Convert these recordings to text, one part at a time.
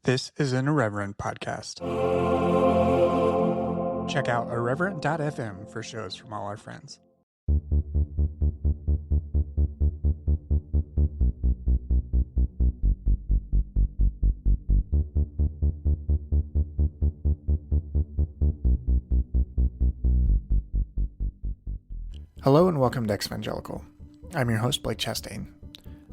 This is an Irreverent podcast. Check out irreverent.fm for shows from all our friends. Hello and welcome to Evangelical. I'm your host, Blake Chastain.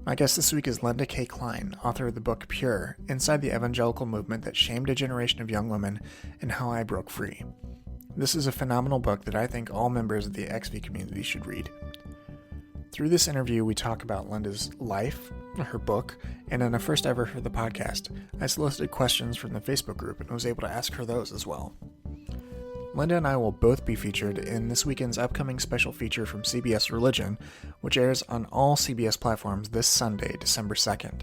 My guest this week is Kay Klein, author of the book Pure, Inside the Evangelical Movement That Shamed a Generation of Young Women and How I Broke Free. This is a phenomenal book that I think all members of the XV community should read. Through this interview, we talk about Linda's life, her book, and in a first ever for the podcast, I solicited questions from the Facebook group and was able to ask her those as well. Linda and I will both be featured in this weekend's upcoming special feature from CBS Religion, which airs on all CBS platforms this Sunday, December 2nd.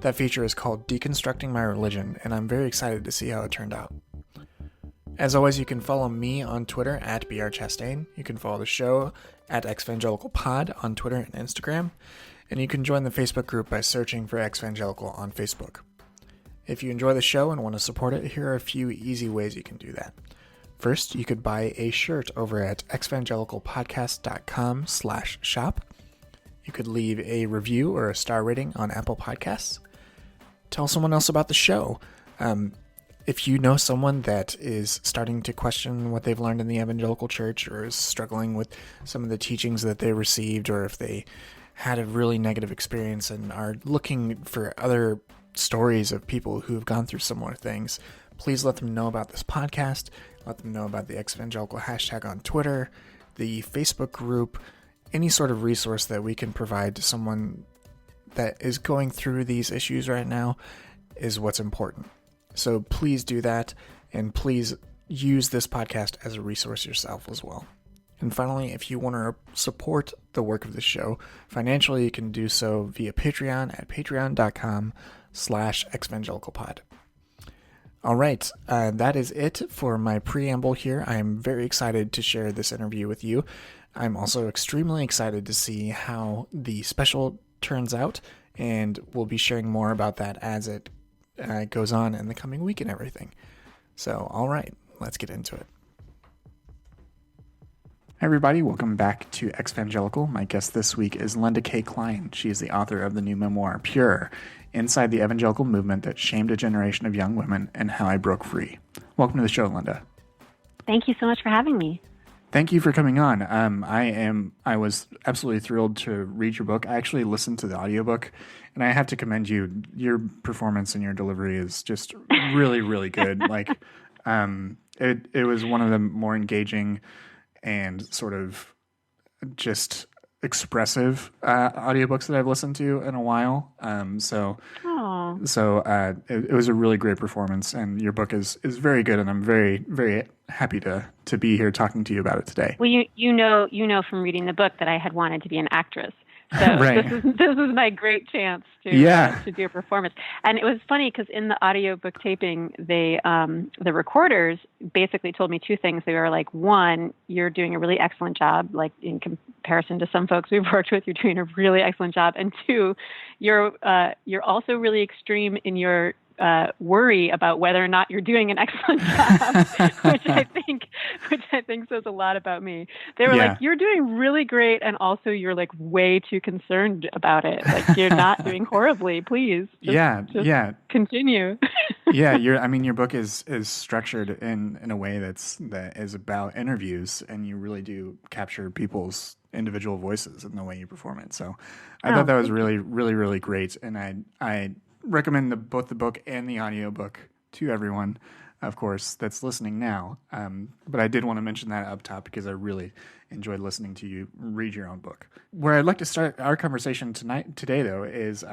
That feature is called Deconstructing My Religion, and I'm very excited to see how it turned out. As always, you can follow me on Twitter at brchastain. You can follow the show at XVangelicalPod on Twitter and Instagram, and you can join the Facebook group by searching for Xvangelical on Facebook. If you enjoy the show and want to support it, here are a few easy ways you can do that. First, you could buy a shirt over at xvangelicalpodcast.com/shop. You could leave a review or a star rating on Apple Podcasts. Tell someone else about the show. If you know someone that is starting to question what they've learned in the evangelical church or is struggling with some of the teachings that they received, or if they had a really negative experience and are looking for other stories of people who have gone through similar things, please let them know about this podcast. Let them know about the Evangelical hashtag on Twitter, the Facebook group, any sort of resource that we can provide to someone that is going through these issues right now is what's important. So please do that, and please use this podcast as a resource yourself as well. And finally, if you want to support the work of the show financially, you can do so via Patreon at patreon.com/xvangelicalpod. All right, that is it for my preamble here. I am very excited to share this interview with you. I'm also extremely excited to see how the special turns out, and we'll be sharing more about that as it goes on in the coming week and everything. So, all right, let's get into it. Hi, everybody. Welcome back to Evangelical. My guest this week is Kay Klein. She is the author of the new memoir, Pure, Inside the Evangelical Movement That Shamed a Generation of Young Women and How I Broke Free. Welcome to the show, Linda. Thank you so much for having me. Thank you for coming on. I was absolutely thrilled to read your book. I actually listened to the audiobook, and I have to commend you. Your performance and your delivery is just really, really good. It was one of the more engaging and sort of just expressive audiobooks that I've listened to in a while. It was a really great performance, and your book is very good, and I'm very, very happy to be here talking to you about it today. Well, you know from reading the book that I had wanted to be an actress. So right. this is my great chance to do a performance. And it was funny because in the audiobook taping, the recorders basically told me two things. They were like, one, you're doing a really excellent job, like in comparison to some folks we've worked with, you're doing a really excellent job. And two, you're also really extreme in your worry about whether or not you're doing an excellent job, which I think says a lot about me. They were like, you're doing really great, and also you're like way too concerned about it. Like, you're not doing horribly. Please, just continue. Your book is structured in a way that is about interviews, and you really do capture people's individual voices in the way you perform it. So I thought that was really, really, really great, and I recommend both the book and the audiobook to everyone, of course, that's listening now. But I did want to mention that up top because I really enjoyed listening to you read your own book. Where I'd like to start our conversation today, though, is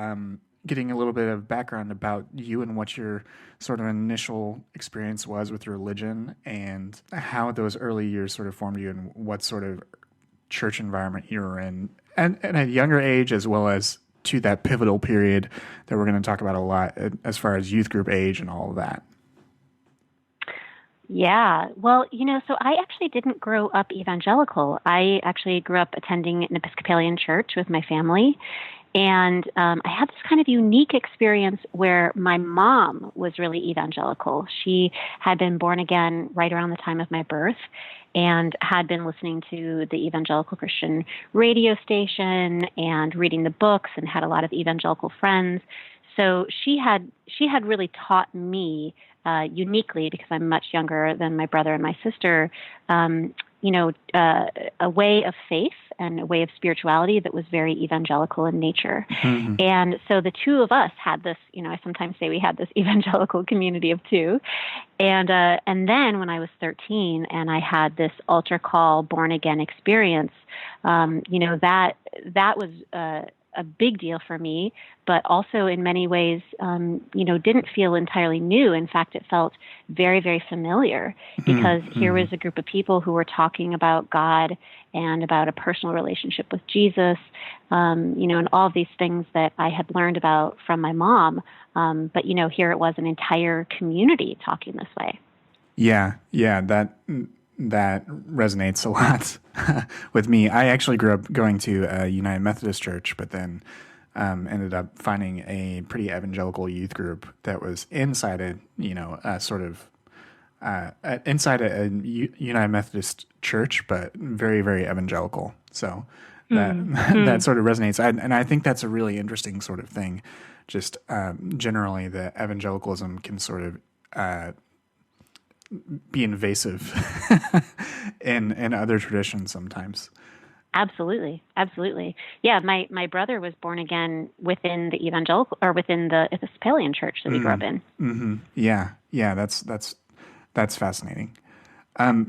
getting a little bit of background about you and what your sort of initial experience was with religion and how those early years sort of formed you and what sort of church environment you were in, and at a younger age as well as to that pivotal period that we're going to talk about a lot as far as youth group age and all of that. Yeah. Well, so I actually didn't grow up evangelical. I actually grew up attending an Episcopalian church with my family. And I had this kind of unique experience where my mom was really evangelical. She had been born again right around the time of my birth and had been listening to the evangelical Christian radio station and reading the books and had a lot of evangelical friends. So she had really taught me uniquely, because I'm much younger than my brother and my sister, um, a way of faith and a way of spirituality that was very evangelical in nature. Mm-hmm. And so the two of us had this, I sometimes say we had this evangelical community of two. And then when I was 13 and I had this altar call born again experience, that was a big deal for me, but also in many ways, didn't feel entirely new. In fact, it felt very, very familiar, because here was a group of people who were talking about God and about a personal relationship with Jesus, and all of these things that I had learned about from my mom. But here it was an entire community talking this way. Yeah, that resonates a lot with me. I actually grew up going to a United Methodist church, but then ended up finding a pretty evangelical youth group that was inside inside a United Methodist church, but very, very evangelical. So that sort of resonates. And I think that's a really interesting sort of thing. Just generally, the evangelicalism can sort of be invasive in other traditions sometimes. Absolutely. Absolutely. Yeah. My brother was born again within the evangelical, or within the Episcopalian church that we grew up in. Mm-hmm. Yeah. That's fascinating.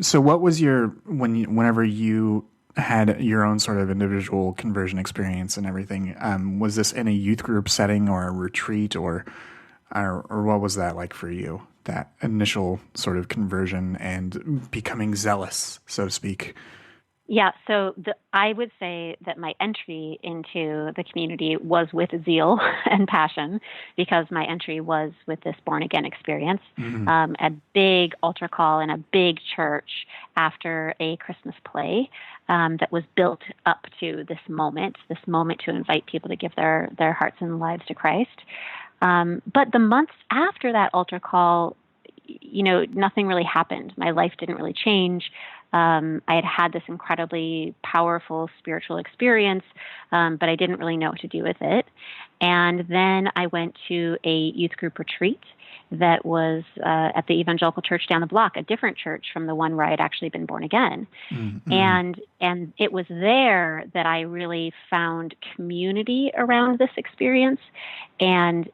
So what was whenever you had your own sort of individual conversion experience and everything, was this in a youth group setting or a retreat, or what was that like for you? That initial sort of conversion and becoming zealous, so to speak. Yeah, so I would say that my entry into the community was with zeal and passion, because my entry was with this born again experience, a big altar call in a big church after a Christmas play that was built up to this moment to invite people to give their hearts and lives to Christ. But the months after that altar call, nothing really happened. My life didn't really change. I had this incredibly powerful spiritual experience, but I didn't really know what to do with it. And then I went to a youth group retreat that was at the evangelical church down the block, a different church from the one where I had actually been born again. Mm-hmm. And it was there that I really found community around this experience. And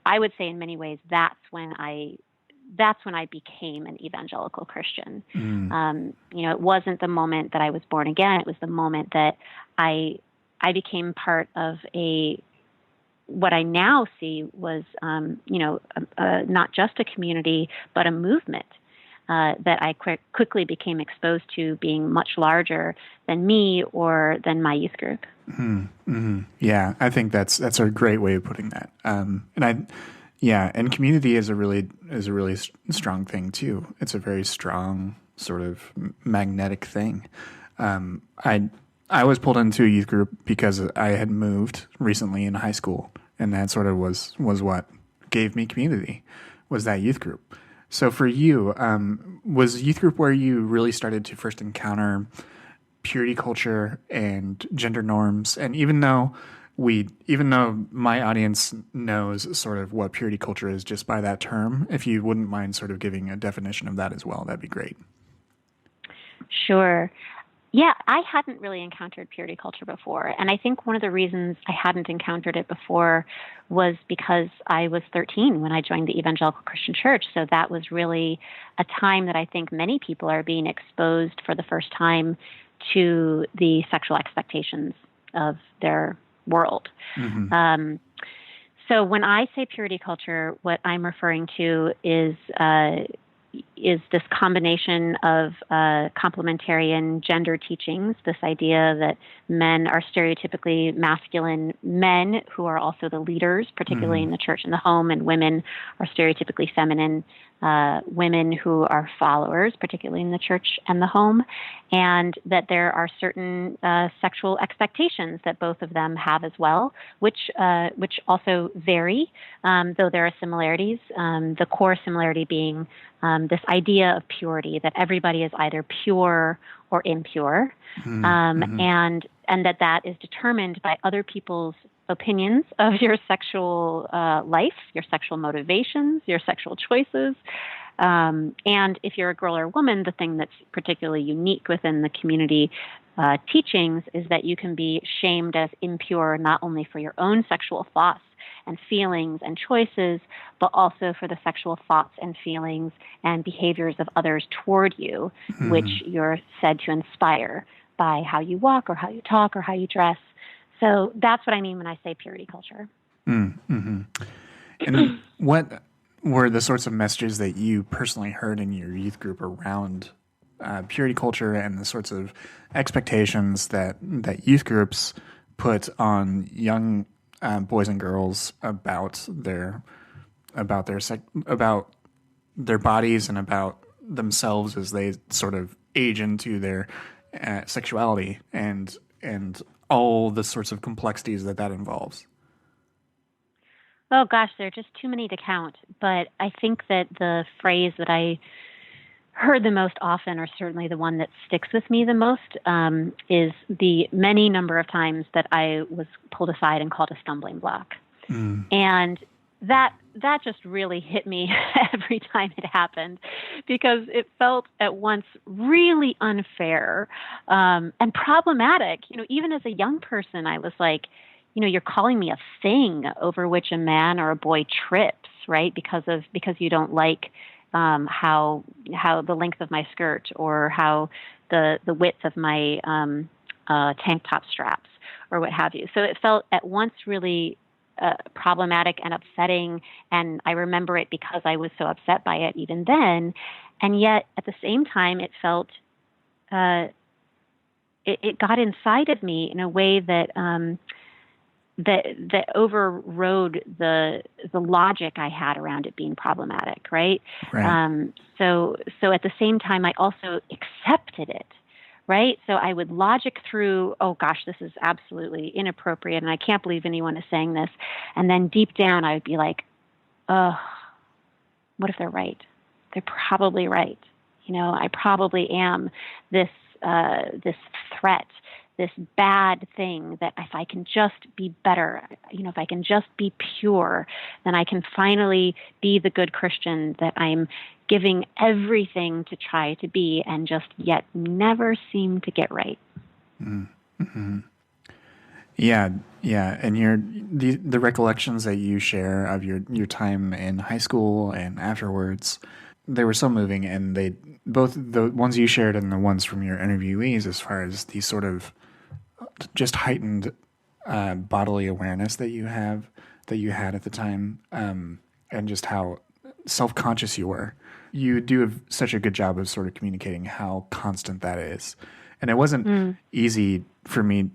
I would say in many ways that's when I became an evangelical Christian. It wasn't the moment that I was born again. It was the moment that I became part of what I now see was, not just a community, but a movement that I quickly became exposed to, being much larger than me or than my youth group. Mm-hmm. Yeah, I think that's a great way of putting that. And community is a really strong thing too. It's a very strong sort of magnetic thing. I was pulled into a youth group because I had moved recently in high school, and that sort of was what gave me community, was that youth group. So for you, was youth group where you really started to first encounter purity culture and gender norms? And even though my audience knows sort of what purity culture is just by that term, if you wouldn't mind sort of giving a definition of that as well, that'd be great. Sure. Yeah, I hadn't really encountered purity culture before. And I think one of the reasons I hadn't encountered it before was because I was 13 when I joined the Evangelical Christian Church. So that was really a time that I think many people are being exposed for the first time to the sexual expectations of their world. Mm-hmm. So when I say purity culture, what I'm referring to is is this combination of complementarian gender teachings, this idea that men are stereotypically masculine men who are also the leaders, particularly in the church and the home, and women are stereotypically feminine women who are followers, particularly in the church and the home, and that there are certain sexual expectations that both of them have as well, which also vary, though there are similarities. The core similarity being this idea of purity, that everybody is either pure or impure, and that is determined by other people's opinions of your sexual life, your sexual motivations, your sexual choices. And if you're a girl or a woman, the thing that's particularly unique within the community teachings is that you can be shamed as impure not only for your own sexual thoughts and feelings and choices, but also for the sexual thoughts and feelings and behaviors of others toward you, which you're said to inspire by how you walk or how you talk or how you dress. So that's what I mean when I say purity culture. Mm-hmm. And what were the sorts of messages that you personally heard in your youth group around purity culture and the sorts of expectations that youth groups put on young boys and girls about their bodies and about themselves as they sort of age into their sexuality and all the sorts of complexities that involves? Oh gosh, there are just too many to count. But I think that the phrase that I heard the most often, or certainly the one that sticks with me the most, is the many number of times that I was pulled aside and called a stumbling block. And that just really hit me every time it happened, because it felt at once really unfair and problematic. Even as a young person, I was like, you're calling me a thing over which a man or a boy trips, right? Because you don't like how the length of my skirt or how the width of my tank top straps or what have you. So it felt at once really problematic and upsetting, and I remember it because I was so upset by it even then. And yet, at the same time, it felt it got inside of me in a way that that overrode the logic I had around it being problematic, right? So at the same time, I also accepted it. Right? So I would logic through, oh gosh, this is absolutely inappropriate and I can't believe anyone is saying this. And then deep down I would be like, oh, what if they're right? They're probably right. I probably am this threat, this bad thing, that if I can just be better, if I can just be pure, then I can finally be the good Christian that I'm giving everything to try to be and just yet never seem to get right. Mm-hmm. Yeah. And the recollections that you share of your time in high school and afterwards, they were so moving, and they both the ones you shared and the ones from your interviewees, as far as the sort of just heightened bodily awareness that you had at the time, and just how self-conscious you were. You do have such a good job of sort of communicating how constant that is. And it wasn't easy for me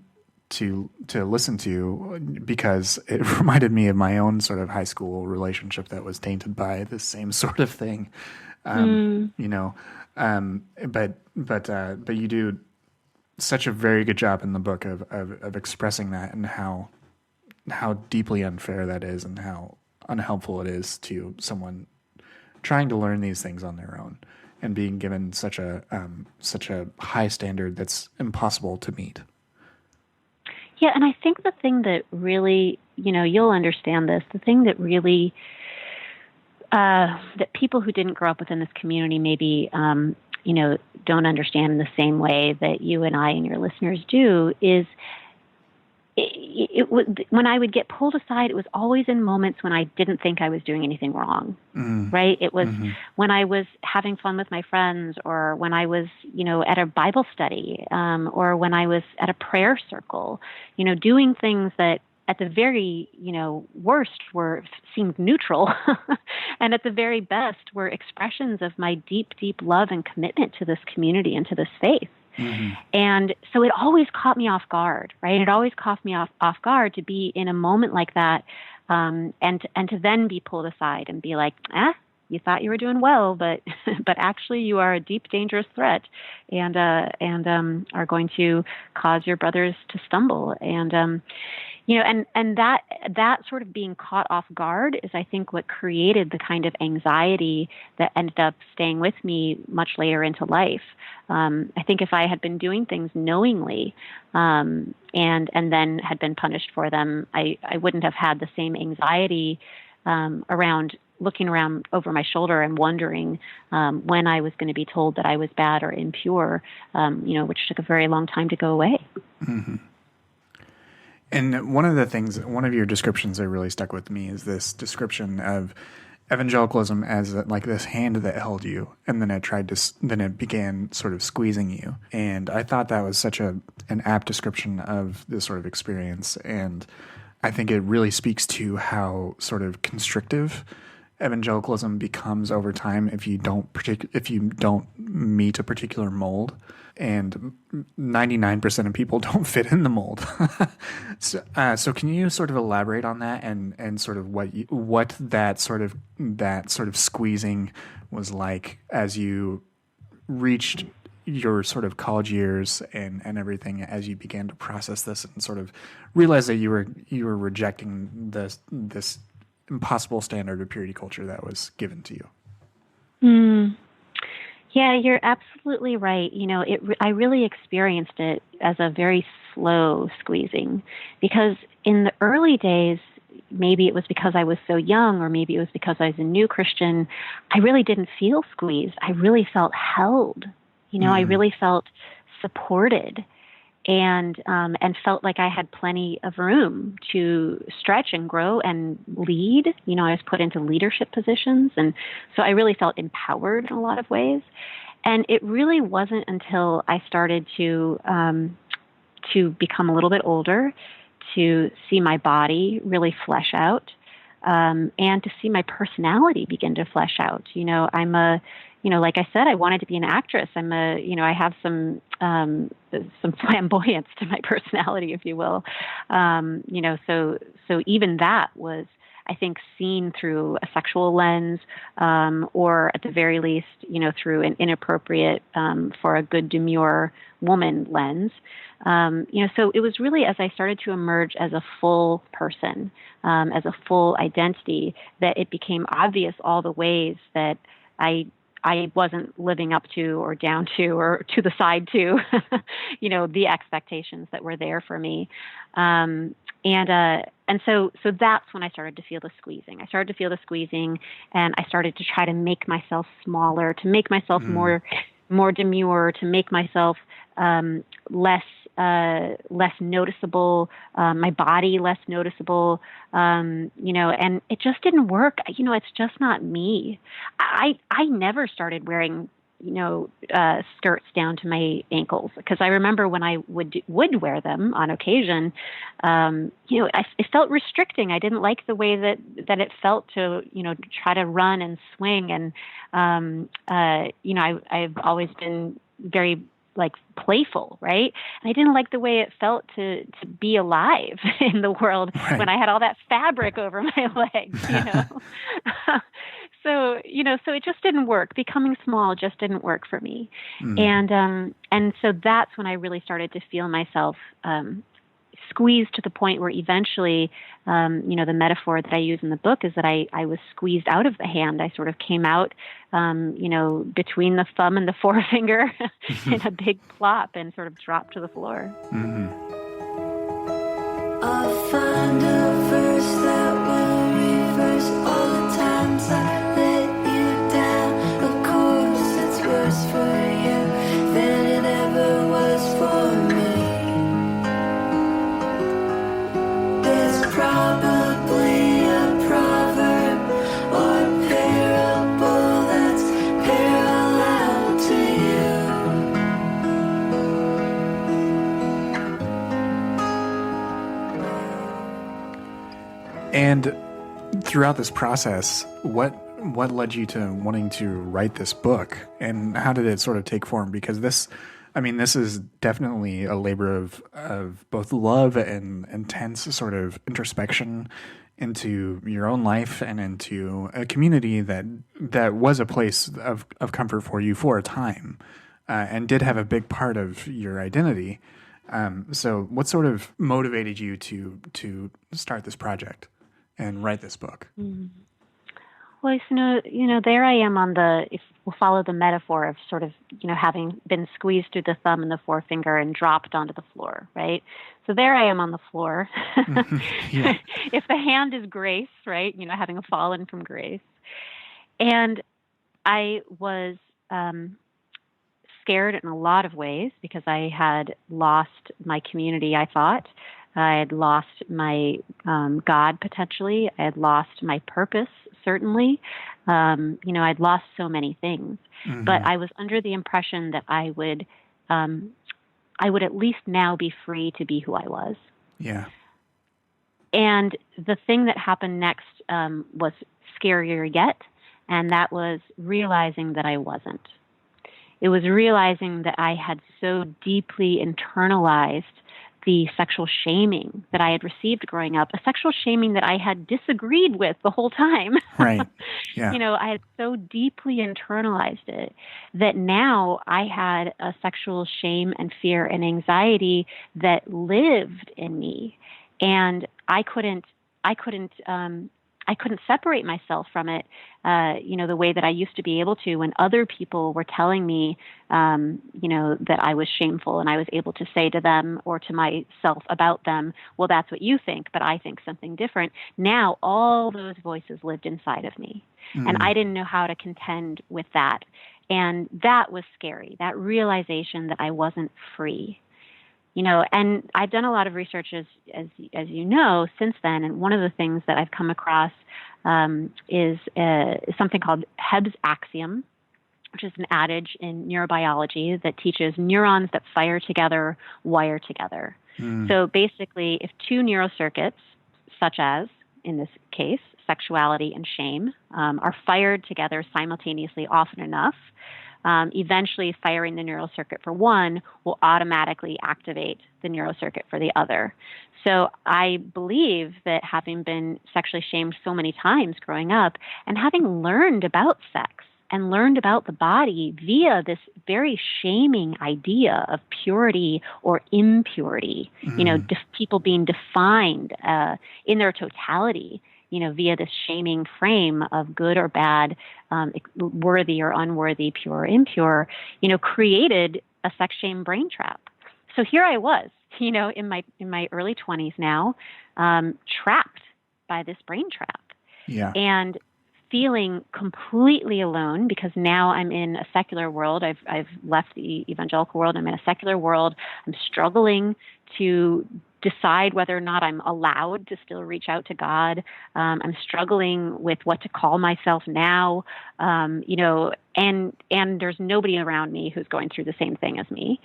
to listen to, because it reminded me of my own sort of high school relationship that was tainted by the same sort of thing. But you do such a very good job in the book of expressing that, and how deeply unfair that is, and how unhelpful it is to someone trying to learn these things on their own and being given such a high standard that's impossible to meet. Yeah, and I think the thing that really, you'll understand this, the thing that really, that people who didn't grow up within this community maybe, don't understand in the same way that you and I and your listeners do, is when I would get pulled aside, it was always in moments when I didn't think I was doing anything wrong, right? It was when I was having fun with my friends, or when I was, at a Bible study, or when I was at a prayer circle, doing things that at the very, worst seemed neutral, and at the very best were expressions of my deep, deep love and commitment to this community and to this faith. Mm-hmm. And so it always caught me off guard, right? It always caught me off guard to be in a moment like that, and to then be pulled aside and be like, you thought you were doing well, but actually you are a deep, dangerous threat, and are going to cause your brothers to stumble. And and that sort of being caught off guard is, I think, what created the kind of anxiety that ended up staying with me much later into life. I think if I had been doing things knowingly, and then had been punished for them, I wouldn't have had the same anxiety around looking around over my shoulder and wondering when I was going to be told that I was bad or impure, which took a very long time to go away. Mm-hmm. And one of your descriptions that really stuck with me is this description of evangelicalism as like this hand that held you, and then it began sort of squeezing you. And I thought that was such an apt description of this sort of experience. And I think it really speaks to how sort of constrictive evangelicalism becomes over time if you don't meet a particular mold, and 99% of people don't fit in the mold. So can you sort of elaborate on that and sort of what that sort of squeezing was like as you reached your sort of college years and everything, as you began to process this and sort of realize that you were rejecting this impossible standard of purity culture that was given to you? Yeah, you're absolutely right. I really experienced it as a very slow squeezing, because in the early days, maybe it was because I was so young, or maybe it was because I was a new Christian, I really didn't feel squeezed. I really felt held. I really felt supported, and felt like I had plenty of room to stretch and grow and lead. I was put into leadership positions, and so I really felt empowered in a lot of ways. And it really wasn't until I started to become a little bit older, to see my body really flesh out, and to see my personality begin to flesh out. Like I said, I wanted to be an actress. I have some flamboyance to my personality, if you will. So even that was, I think, seen through a sexual lens, or at the very least, through an inappropriate, for a good demure woman lens. So it was really as I started to emerge as a full person, as a full identity, that it became obvious all the ways that I wasn't living up to, or down to, or to the side to, the expectations that were there for me. And so that's when I started to feel the squeezing. And I started to try to make myself smaller, to make myself more demure, to make myself less noticeable, my body less noticeable, and it just didn't work. It's just not me. I never started wearing, skirts down to my ankles, because I remember when I would wear them on occasion, it felt restricting. I didn't like the way that it felt to, try to run and swing. And, I've always been very playful, right? And I didn't like the way it felt to be alive in the world, right, when I had all that fabric over my legs, So it just didn't work. Becoming small just didn't work for me. And so that's when I really started to feel myself squeezed, to the point where eventually, the metaphor that I use in the book is that I was squeezed out of the hand. I sort of came out, between the thumb and the forefinger in a big plop, and sort of dropped to the floor. I'll find a verse that will reverse all the times I let you down. Of course, it's worse for you than it ever was for me. There's probably a proverb or parable that's parallel to you. And throughout this process, what led you to wanting to write this book, and how did it sort of take form? Because this is definitely a labor of both love and intense sort of introspection into your own life and into a community that was a place of comfort for you for a time, and did have a big part of your identity. So what sort of motivated you to start this project and write this book? Mm-hmm. Well, there I am if we'll follow the metaphor of sort of, having been squeezed through the thumb and the forefinger and dropped onto the floor, right? So there I am on the floor. Yeah. If the hand is grace, right? Having fallen from grace. And I was scared in a lot of ways because I had lost my community, I thought. I had lost my God, potentially. I had lost my purpose, certainly. I'd lost so many things. Mm-hmm. But I was under the impression that I would at least now be free to be who I was. Yeah. And the thing that happened next was scarier yet, and that was realizing that I wasn't. It was realizing that I had so deeply internalized the sexual shaming that I had received growing up, a sexual shaming that I had disagreed with the whole time. Right. Yeah. I had so deeply internalized it that now I had a sexual shame and fear and anxiety that lived in me, and I couldn't separate myself from it, the way that I used to be able to when other people were telling me, that I was shameful, and I was able to say to them or to myself about them, well, that's what you think, but I think something different. Now all those voices lived inside of me, and I didn't know how to contend with that. And that was scary, that realization that I wasn't free. And I've done a lot of research, as you know, since then. And one of the things that I've come across is something called Hebb's axiom, which is an adage in neurobiology that teaches neurons that fire together wire together. So basically, if two neural circuits, such as, in this case, sexuality and shame, are fired together simultaneously often enough, eventually firing the neural circuit for one will automatically activate the neural circuit for the other. So I believe that having been sexually shamed so many times growing up, and having learned about sex and learned about the body via this very shaming idea of purity or impurity, people being defined in their totality, via this shaming frame of good or bad, worthy or unworthy, pure or impure, created a sex shame brain trap. So here I was, in my early 20s now, trapped by this brain trap. Yeah. And feeling completely alone, because now I'm in a secular world. I've left the evangelical world. I'm in a secular world. I'm struggling to decide whether or not I'm allowed to still reach out to God. I'm struggling with what to call myself now, and there's nobody around me who's going through the same thing as me.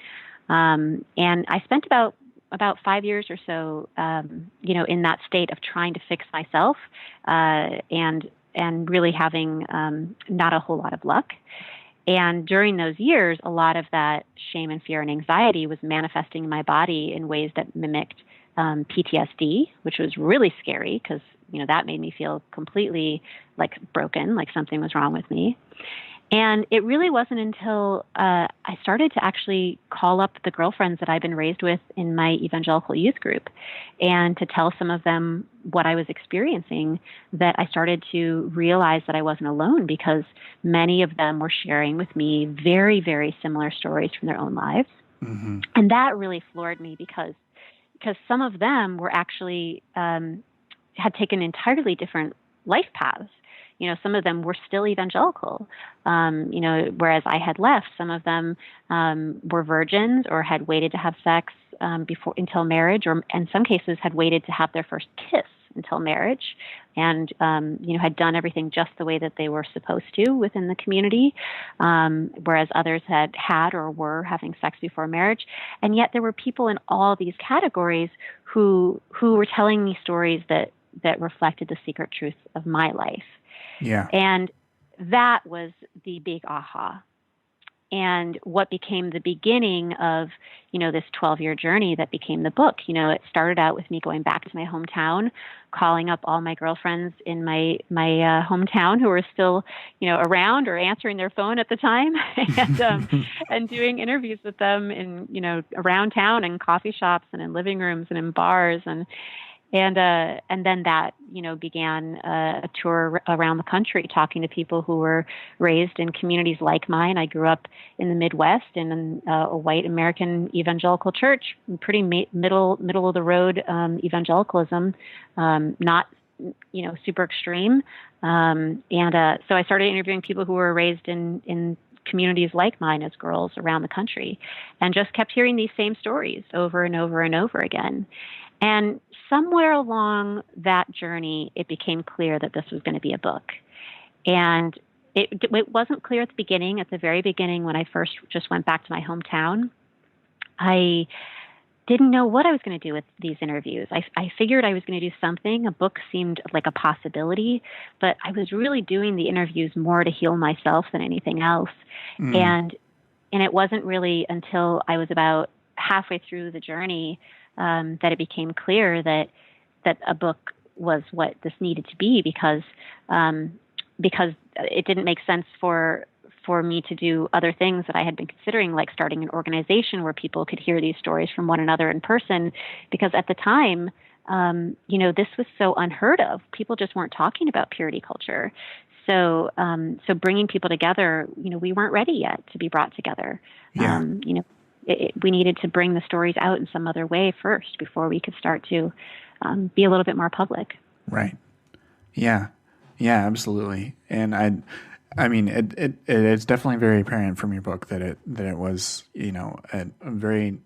And I spent about 5 years or so, in that state of trying to fix myself, and really having not a whole lot of luck. And during those years, a lot of that shame and fear and anxiety was manifesting in my body in ways that mimicked PTSD, which was really scary because, that made me feel completely like broken, like something was wrong with me. And it really wasn't until I started to actually call up the girlfriends that I've been raised with in my evangelical youth group and to tell some of them what I was experiencing that I started to realize that I wasn't alone, because many of them were sharing with me very, very similar stories from their own lives. Mm-hmm. And that really floored me because some of them were actually had taken entirely different life paths. Some of them were still evangelical, whereas I had left. Some of them were virgins or had waited to have sex until marriage, or in some cases had waited to have their first kiss until marriage, and had done everything just the way that they were supposed to within the community, whereas others had or were having sex before marriage. And yet there were people in all these categories who were telling me stories that that reflected the secret truth of my life. Yeah. And that was the big aha. And what became the beginning of, this 12-year journey that became the book. It started out with me going back to my hometown, calling up all my girlfriends in my hometown who were still, around or answering their phone at the time, and doing interviews with them in, around town in coffee shops and in living rooms and in bars and then that, began a tour around the country, talking to people who were raised in communities like mine. I grew up in the Midwest in a white American evangelical church, pretty middle of the road evangelicalism, not super extreme. So I started interviewing people who were raised in communities like mine as girls around the country, and just kept hearing these same stories over and over and over again. And somewhere along that journey, it became clear that this was going to be a book. And it wasn't clear at the beginning. At the very beginning, when I first just went back to my hometown, I didn't know what I was going to do with these interviews. I figured I was going to do something. A book seemed like a possibility, but I was really doing the interviews more to heal myself than anything else. And it wasn't really until I was about halfway through the journey that it became clear that a book was what this needed to be, because it didn't make sense for me to do other things that I had been considering, like starting an organization where people could hear these stories from one another in person. Because at the time, this was so unheard of. People just weren't talking about purity culture. So bringing people together, we weren't ready yet to be brought together. Yeah. We needed to bring the stories out in some other way first before we could start to be a little bit more public. Right. Yeah. Yeah, absolutely. And I mean, it's definitely very apparent from your book that it was, a very,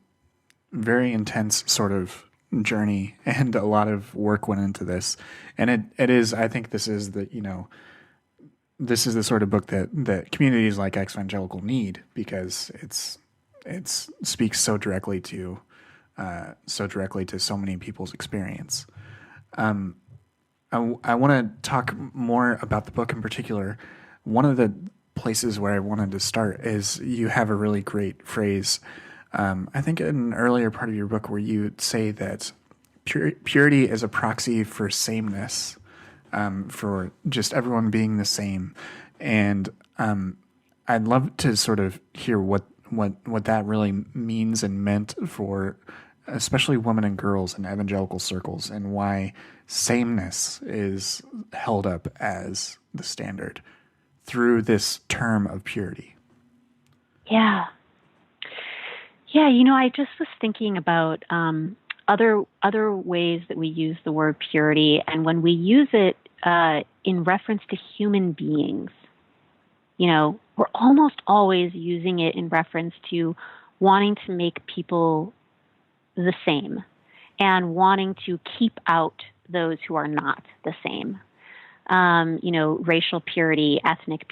very intense sort of journey, and a lot of work went into this. And it is, I think this is this is the sort of book that communities like Evangelical need, because it speaks so directly to so many people's experience. I want to talk more about the book in particular. One of the places where I wanted to start is you have a really great phrase, I think in an earlier part of your book, where you say that purity is a proxy for sameness, for just everyone being the same. And I'd love to sort of hear what that really means and meant for especially women and girls in evangelical circles, and why sameness is held up as the standard through this term of purity. Yeah. Yeah, I just was thinking about other ways that we use the word purity, and when we use it in reference to human beings, we're almost always using it in reference to wanting to make people the same and wanting to keep out those who are not the same. Racial purity, ethnic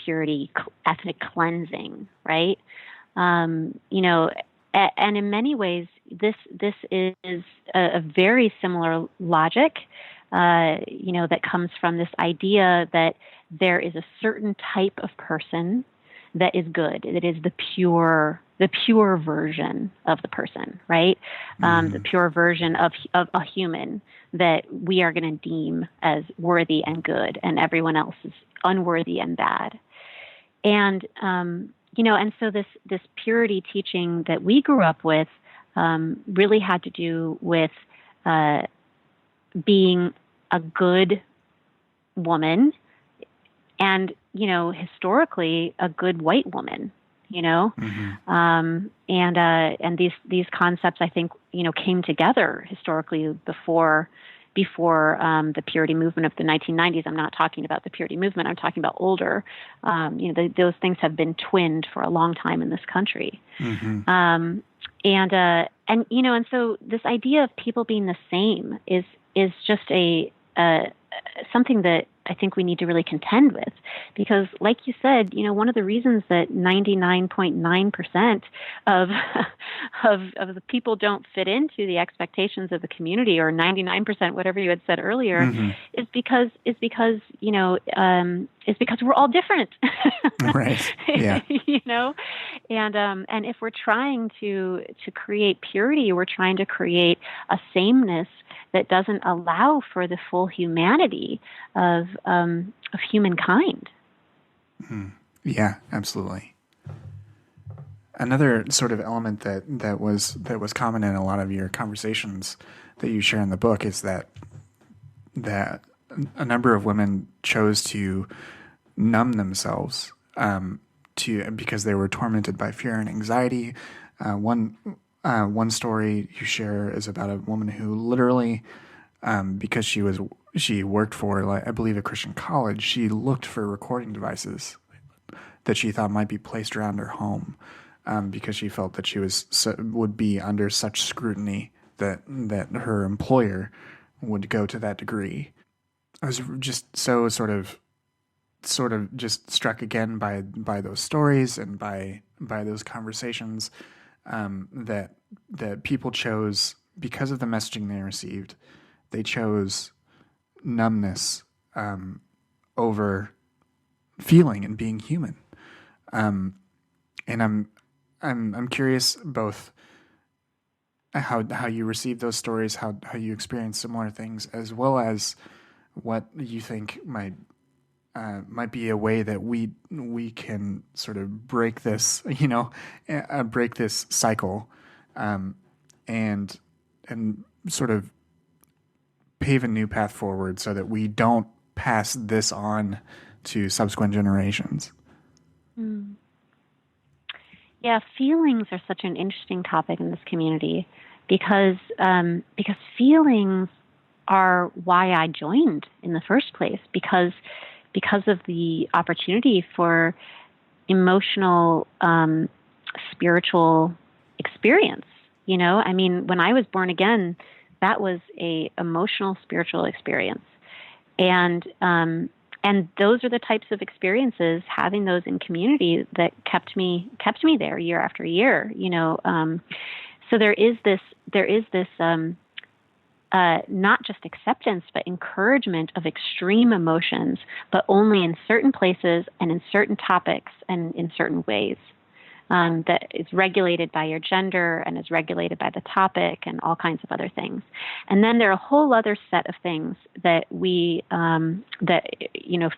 cleansing, right? And in many ways, this is a very similar logic, that comes from this idea that there is a certain type of person that is good, that is the pure version of the person, right? The pure version of a human that we are going to deem as worthy and good, and everyone else is unworthy and bad. And and so this purity teaching that we grew up with really had to do with being a good woman, and historically a good white woman. And these concepts, I think, came together historically before the purity movement of the 1990s. I'm not talking about the purity movement. I'm talking about older. Those things have been twinned for a long time in this country. And so this idea of people being the same is just something that I think we need to really contend with, because like you said, one of the reasons that 99.9% of of the people don't fit into the expectations of the community, or 99%, whatever you had said earlier, Mm-hmm. is because we're all different. Right. Yeah. And if we're trying to create purity, we're trying to create a sameness that doesn't allow for the full humanity of humankind. Mm. Yeah, absolutely. Another sort of element that was common in a lot of your conversations that you share in the book is that a number of women chose to numb themselves because they were tormented by fear and anxiety. One story you share is about a woman who literally, because she worked for, I believe, a Christian college, she looked for recording devices that she thought might be placed around her home, because she felt that she would be under such scrutiny that her employer would go to that degree. I was just so sort of just struck again by those stories and by those conversations, that people chose, because of the messaging they received, they chose numbness over feeling and being human. And I'm curious both how you received those stories, how you experienced similar things, as well as what you think might be a way that we can sort of break this, break this cycle, and sort of pave a new path forward so that we don't pass this on to subsequent generations. Mm. Yeah, feelings are such an interesting topic in this community, because feelings are why I joined in the first place, because of the opportunity for emotional, spiritual experience. When I was born again, that was a emotional, spiritual experience. And those are the types of experiences, having those in community, that kept me there year after year. So there is this not just acceptance, but encouragement of extreme emotions, but only in certain places and in certain topics and in certain ways. That is regulated by your gender and is regulated by the topic and all kinds of other things. And then there are a whole other set of things that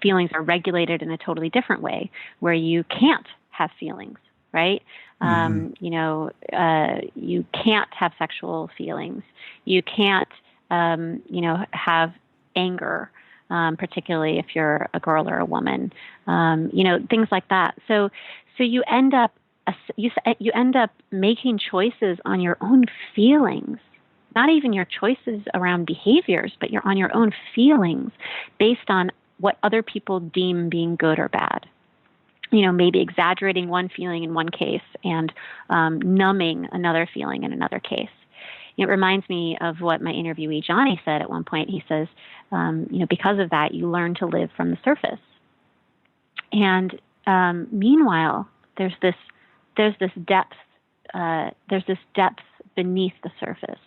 feelings are regulated in a totally different way, where you can't have feelings, right? Mm-hmm. You can't have sexual feelings. You can't, have anger, particularly if you're a girl or a woman, things like that. So you end up making choices on your own feelings, not even your choices around behaviors, but you're on your own feelings based on what other people deem being good or bad. Maybe exaggerating one feeling in one case and numbing another feeling in another case. It reminds me of what my interviewee Johnny said at one point. He says, because of that, you learn to live from the surface. And meanwhile, there's this depth beneath the surface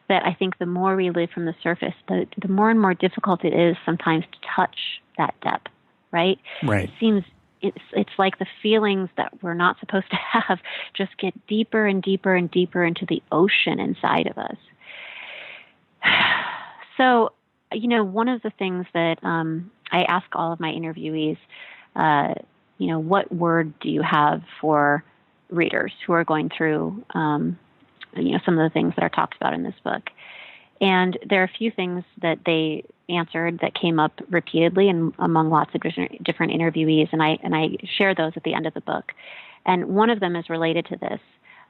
that I think the more we live from the surface, the more and more difficult it is sometimes to touch that depth, right? Right. It seems it's like the feelings that we're not supposed to have just get deeper and deeper and deeper into the ocean inside of us. So, one of the things that I ask all of my interviewees, what word do you have for readers who are going through, some of the things that are talked about in this book? And there are a few things that they answered that came up repeatedly and among lots of different interviewees, and I share those at the end of the book. And one of them is related to this,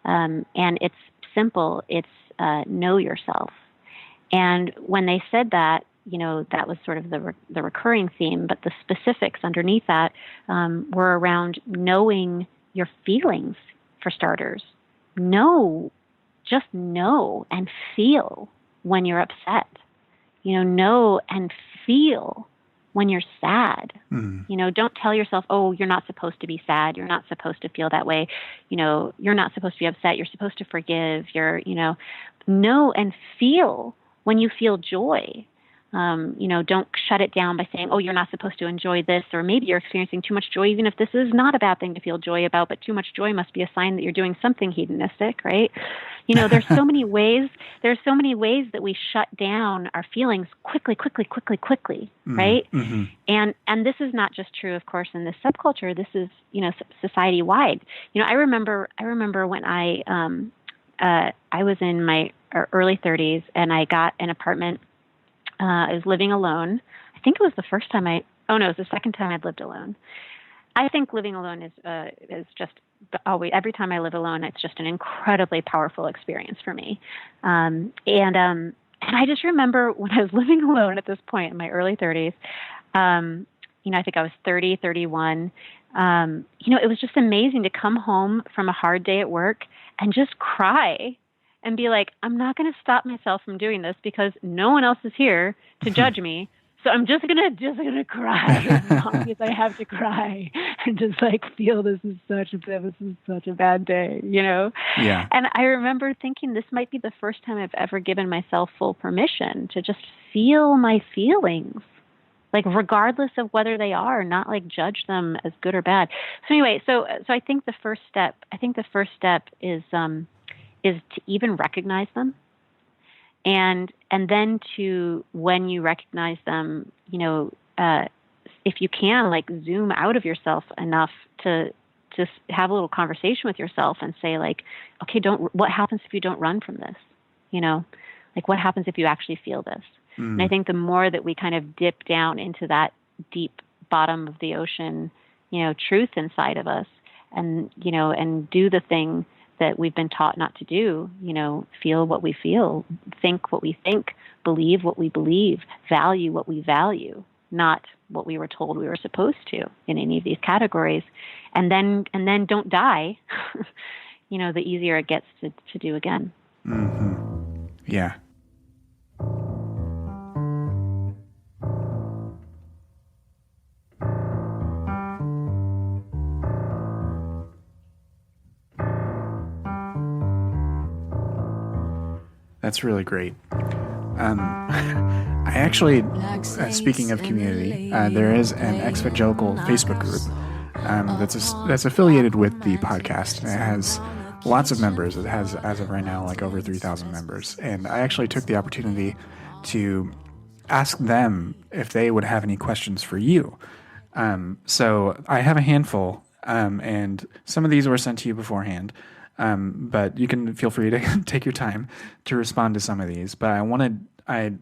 and it's simple. It's know yourself. And when they said that, that was sort of the recurring theme, but the specifics underneath that were around knowing your feelings, for starters. Just know and feel when you're upset. Know and feel when you're sad. Mm. You know, don't tell yourself, oh, you're not supposed to be sad. You're not supposed to feel that way. You know, you're not supposed to be upset. You're supposed to forgive. Know and feel when you feel joy. Don't shut it down by saying, oh, you're not supposed to enjoy this, or maybe you're experiencing too much joy, even if this is not a bad thing to feel joy about, but too much joy must be a sign that you're doing something hedonistic, right? You know, there's so many ways that we shut down our feelings quickly, right? Mm-hmm. And this is not just true, of course, in this subculture. This is, society wide. I remember when I was in my early 30s and I got an apartment. I was living alone. I think it was the first time it was the second time I'd lived alone. I think living alone is just always, every time I live alone, it's just an incredibly powerful experience for me. And I just remember when I was living alone at this point in my early 30s, I think I was 30, 31. It was just amazing to come home from a hard day at work and just cry and be like, I'm not going to stop myself from doing this because no one else is here to judge me. So I'm just gonna cry as long as I have to cry and just like feel this is such a bad day, Yeah. And I remember thinking this might be the first time I've ever given myself full permission to just feel my feelings, like regardless of whether they are, not like judge them as good or bad. So anyway, so I think the first step is to even recognize them. And then to, when you recognize them, if you can, like zoom out of yourself enough to just have a little conversation with yourself and say like, okay, what happens if you don't run from this? Like what happens if you actually feel this? And I think the more that we kind of dip down into that deep bottom of the ocean, truth inside of us and do the thing that we've been taught not to do, feel what we feel, think what we think, believe what we believe, value what we value, not what we were told we were supposed to in any of these categories. And then don't die, the easier it gets to do again. Mm-hmm. Yeah. That's really great. I actually, speaking of community, there is an ex-evangelical Facebook group that's affiliated with the podcast. And it has lots of members. It has, as of right now, like over 3,000 members. And I actually took the opportunity to ask them if they would have any questions for you. So I have a handful, and some of these were sent to you beforehand. But you can feel free to take your time to respond to some of these. But I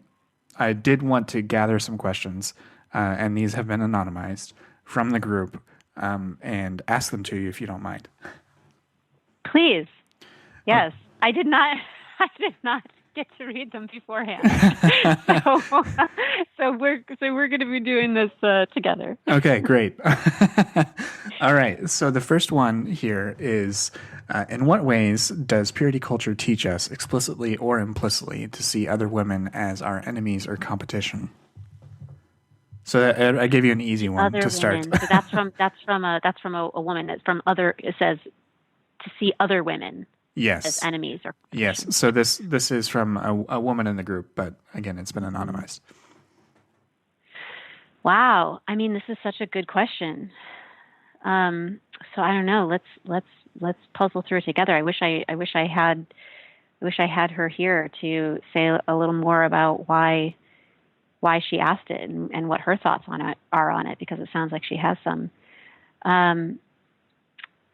did want to gather some questions, and these have been anonymized from the group, and ask them to you if you don't mind. Please. Yes. I did not get to read them beforehand. so we're going to be doing this together. Okay, great. All right. So the first one here is, in what ways does purity culture teach us, explicitly or implicitly, to see other women as our enemies or competition? So I gave you an easy one other to start. Women. So that's from a woman. It's from other. It says to see other women. Yes. As enemies or yes. So this is from a woman in the group, but again, it's been anonymized. Wow. I mean, this is such a good question. So I don't know. Let's puzzle through it together. I wish I had her here to say a little more about why she asked it and what her thoughts are on it, because it sounds like she has some.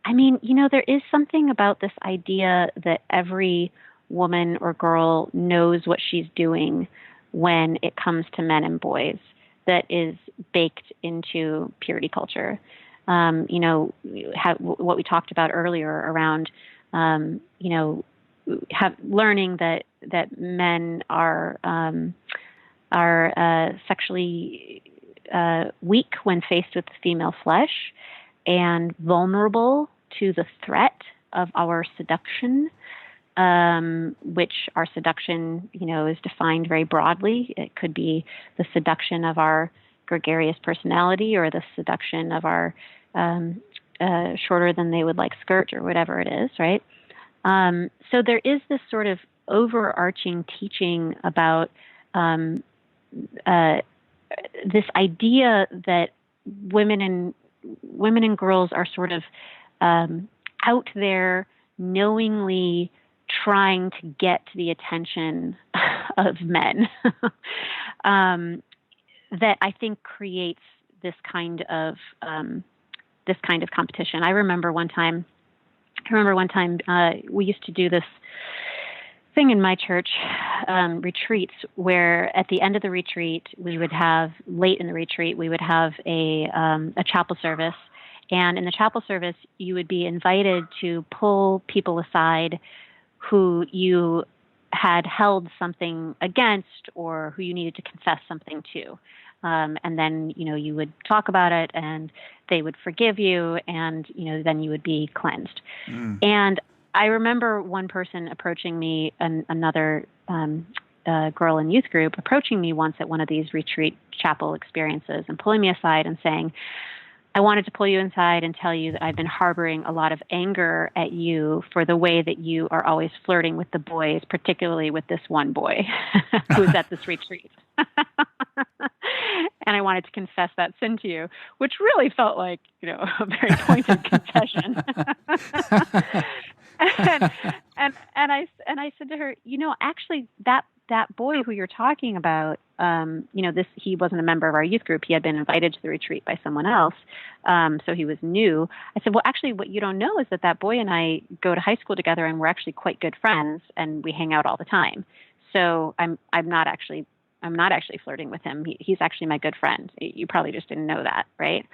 I mean, there is something about this idea that every woman or girl knows what she's doing when it comes to men and boys that is baked into purity culture. What we talked about earlier around, learning that men are sexually weak when faced with female flesh and vulnerable to the threat of our seduction, which our seduction, is defined very broadly. It could be the seduction of our gregarious personality or the seduction of our shorter than they would like skirt or whatever it is, right? So there is this sort of overarching teaching about this idea that women and girls are sort of out there knowingly trying to get to the attention of men. That I think creates this kind of competition. I remember one time we used to do this thing in my church, retreats, where at the end of the retreat late in the retreat we would have a chapel service, and in the chapel service you would be invited to pull people aside who you had held something against or who you needed to confess something to. And then, you would talk about it and they would forgive you and, then you would be cleansed. And I remember one person approaching me, another girl in youth group, approaching me once at one of these retreat chapel experiences and pulling me aside and saying, I wanted to pull you inside and tell you that I've been harboring a lot of anger at you for the way that you are always flirting with the boys, particularly with this one boy who was at this retreat. And I wanted to confess that sin to you, which really felt like, a very pointed confession. and I said to her, actually that boy who you're talking about, he wasn't a member of our youth group. He had been invited to the retreat by someone else. So he was new. I said, well, actually what you don't know is that boy and I go to high school together and we're actually quite good friends and we hang out all the time. So I'm not actually flirting with him. He's actually my good friend. You probably just didn't know that, right?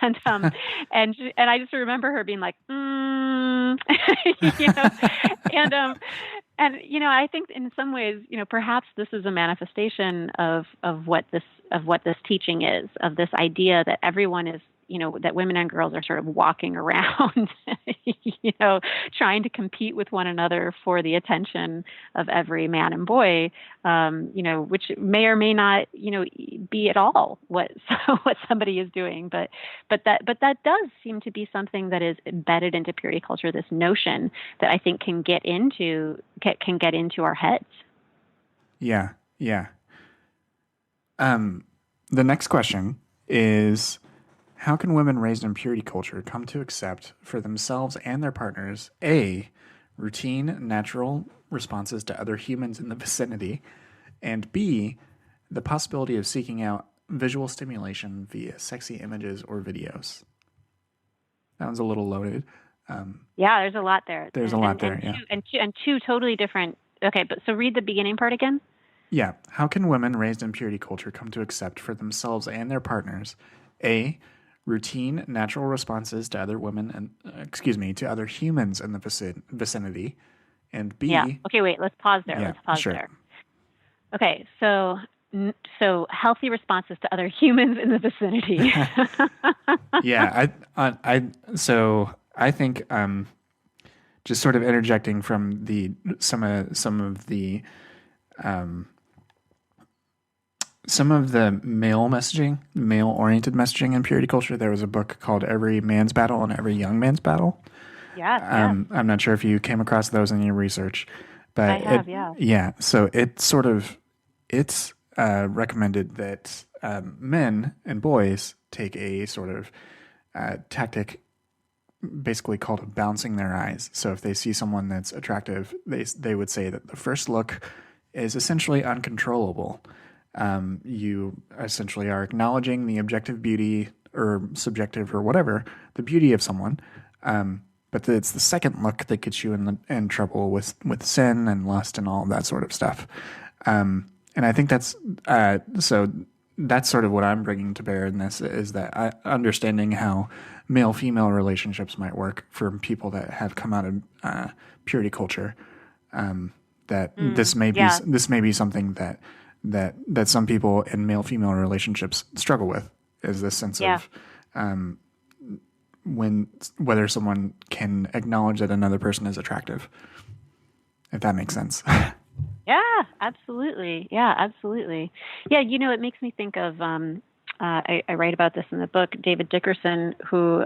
and I just remember her being like, and I think in some ways, perhaps this is a manifestation of what this teaching is, of this idea that everyone is, that women and girls are sort of walking around, trying to compete with one another for the attention of every man and boy, which may or may not, be at all what somebody is doing. But that does seem to be something that is embedded into purity culture, this notion that I think can get into our heads. Yeah. Yeah. The next question is, how can women raised in purity culture come to accept for themselves and their partners, A, routine, natural responses to other humans in the vicinity, and B, the possibility of seeking out visual stimulation via sexy images or videos? That one's a little loaded. Yeah, there's a lot there. There's a lot there, yeah. And two totally different. Okay, but so read the beginning part again. Yeah. How can women raised in purity culture come to accept for themselves and their partners, A, routine, natural responses to other to other humans in the vicinity, and B. Yeah. Okay, wait. Let's pause there. Sure. Okay, so healthy responses to other humans in the vicinity. Yeah, I think just sort of interjecting from some of the male-oriented messaging in purity culture. There was a book called Every Man's Battle and Every Young Man's Battle. Yeah. I'm not sure if you came across those in your research, but I have, yeah. Yeah. So it's recommended that men and boys take a sort of tactic basically called bouncing their eyes. So if they see someone that's attractive, they would say that the first look is essentially uncontrollable. You essentially are acknowledging the objective beauty or subjective or whatever, the beauty of someone. But it's the second look that gets you in trouble with sin and lust and all of that sort of stuff. And I think that's sort of what I'm bringing to bear in this, is that understanding how male-female relationships might work for people that have come out of purity culture. This may be something that some people in male-female relationships struggle with, is this sense of whether someone can acknowledge that another person is attractive, if that makes sense. Yeah, absolutely. Yeah, absolutely. Yeah, it makes me think of I write about this in the book. David Dickerson, who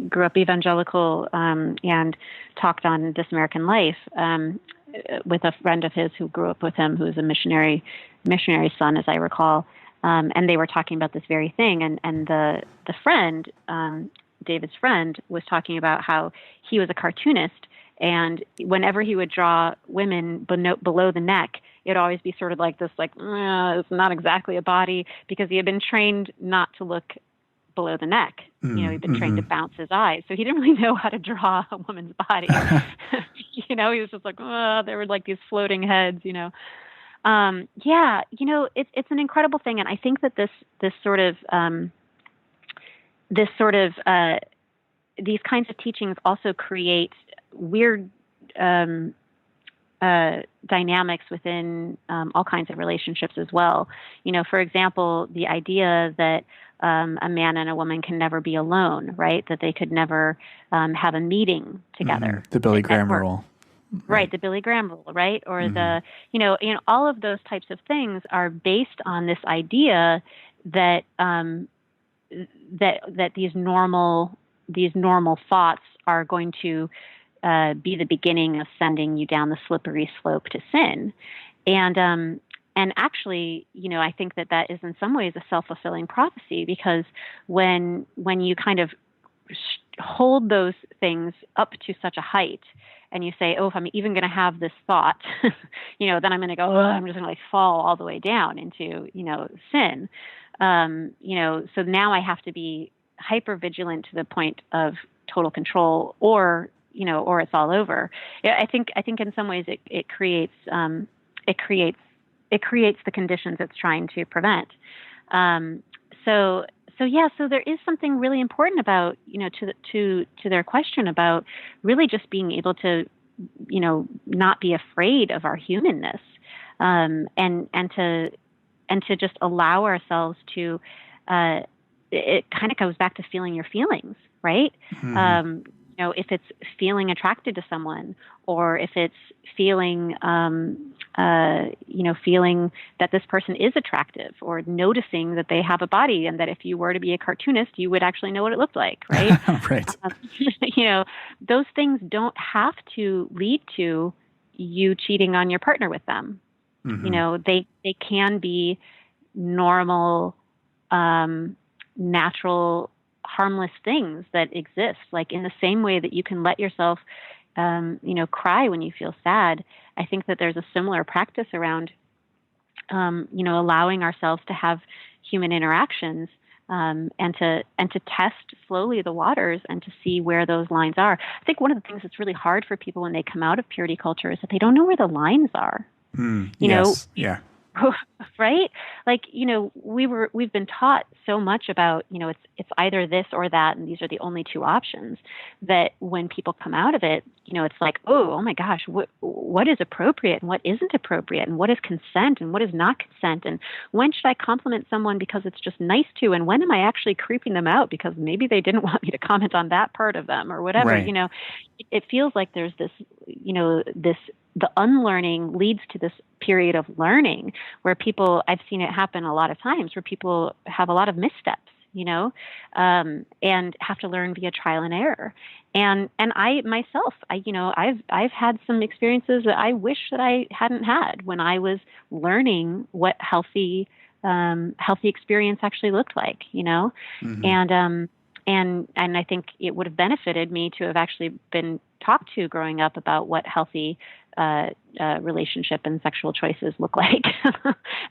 grew up evangelical and talked on This American Life with a friend of his who grew up with him, who was a missionary son, as I recall. And they were talking about this very thing. And the friend, David's friend, was talking about how he was a cartoonist. And whenever he would draw women below the neck, it'd always be sort of like this, like, it's not exactly a body, because he had been trained not to look below the neck. He'd been trained to bounce his eyes. So he didn't really know how to draw a woman's body. He was just like, there were like these floating heads, it's an incredible thing. And I think that these kinds of teachings also create weird dynamics within all kinds of relationships as well. For example, the idea that a man and a woman can never be alone, right? That they could never have a meeting together. The Billy Graham rule. Right, the Billy Graham rule, right? Or the, all of those types of things are based on this idea that that these normal thoughts are going to be the beginning of sending you down the slippery slope to sin. And actually, I think that is in some ways a self-fulfilling prophecy, because when you kind of hold those things up to such a height, and you say, if I'm even going to have this thought, then I'm going to go, I'm just going to fall all the way down into, sin. So now I have to be hyper vigilant to the point of total control, or it's all over. I think in some ways it creates the conditions it's trying to prevent. So there is something really important about, to their question about really just being able to, not be afraid of our humanness, and to just allow ourselves to, it kind of goes back to feeling your feelings, right? If it's feeling attracted to someone, or if it's feeling, feeling that this person is attractive, or noticing that they have a body, and that if you were to be a cartoonist, you would actually know what it looked like, right? Right. Those things don't have to lead to you cheating on your partner with them. They can be normal, natural, harmless things that exist, like in the same way that you can let yourself, cry when you feel sad. I think that there's a similar practice around, allowing ourselves to have human interactions, and to test slowly the waters and to see where those lines are. I think one of the things that's really hard for people when they come out of purity culture is that they don't know where the lines are. Yes. Yeah. Right? Like, we've been taught so much about, it's either this or that, and these are the only two options, that when people come out of it, it's like, oh my gosh, what is appropriate and what isn't appropriate, and what is consent and what is not consent, and when should I compliment someone because it's just nice to, and when am I actually creeping them out because maybe they didn't want me to comment on that part of them or whatever. Right. It feels like there's this, the unlearning leads to this period of learning where people, I've seen it happen a lot of times, where people have a lot of missteps, and have to learn via trial and error. And I myself, I've had some experiences that I wish that I hadn't had when I was learning what healthy experience actually looked like, and I think it would have benefited me to have actually been talked to growing up about what healthy relationship and sexual choices look like,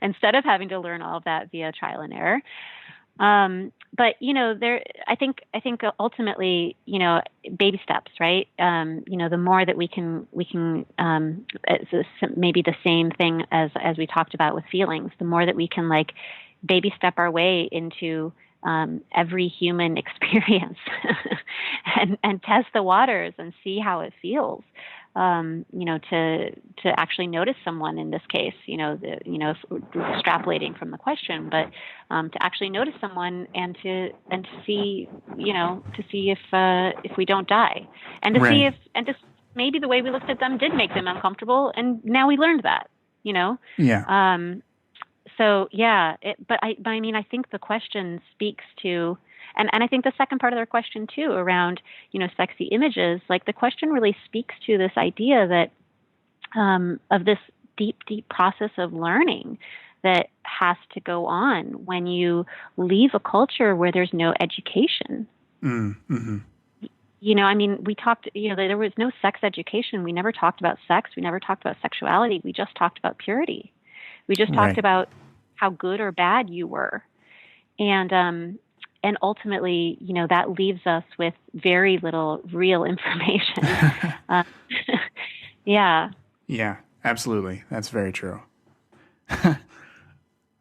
instead of having to learn all of that via trial and error. But I think ultimately, baby steps, right? The more that we can, it's maybe the same thing as we talked about with feelings. The more that we can baby step our way into every human experience and test the waters and see how it feels. To actually notice someone in this case, extrapolating from the question, but to actually notice someone and to see, if we don't die, and to see if maybe the way we looked at them did make them uncomfortable, and now we learned that, Yeah. So yeah, but I mean, I think the question speaks to, and I think the second part of their question too, around, sexy images, like the question really speaks to this idea that, of this deep process of learning that has to go on when you leave a culture where there's no education. Mm-hmm. I mean, we talked, there was no sex education. We never talked about sex. We never talked about sexuality. We just talked about purity. We just talked about how good or bad you were. And ultimately, that leaves us with very little real information. Yeah. Yeah, absolutely. That's very true.